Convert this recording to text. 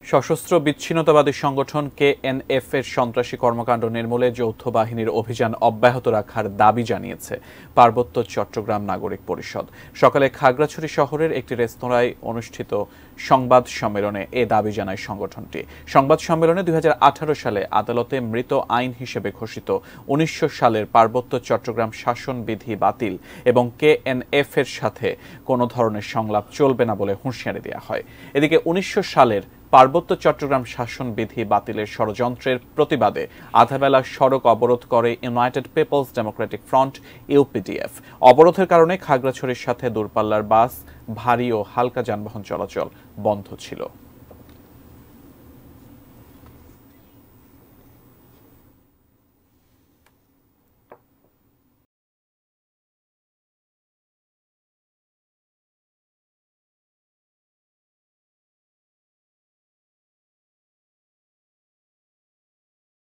সশস্ত্র বিচ্ছিন্নতাবাদী সংগঠন কেএনএফ এর সন্ত্রাসী কর্মকাণ্ড নির্মূলে যৌথ বাহিনীর অভিযান অব্যাহত রাখার দাবি জানিয়েছে পার্বত্য চট্টগ্রাম নাগরিক পরিষদ। সকালে খাগড়াছড়ি শহরের একটি রেস্তোরাঁয় অনুষ্ঠিত সংবাদ সম্মেলনে এ দাবি জানায় সংগঠনটি। সংবাদ সম্মেলনে 2018 সালে আদালতে মৃত আইন হিসেবে ঘোষিত 1900 সালের পার্বত্য চট্টগ্রাম শাসন বিধি বাতিল এবং কেএনএফ এর সাথে কোনো ধরনের সংলাপ চলবে না বলে হুঁশিয়ারি দেওয়া হয়। এদিকে 1900 সালের পার্বত্য চট্টগ্রাম শাসন বিধি বাতিলের ষড়যন্ত্রের প্রতিবাদে আধাবেলা সড়ক অবরোধ করে United People's Democratic Front UPDF. অবরোধের কারণে খাগড়াছড়ির সাথে দূরপাল্লার বাস, ভারী ও হালকা যানবাহন চলাচল বন্ধ ছিল।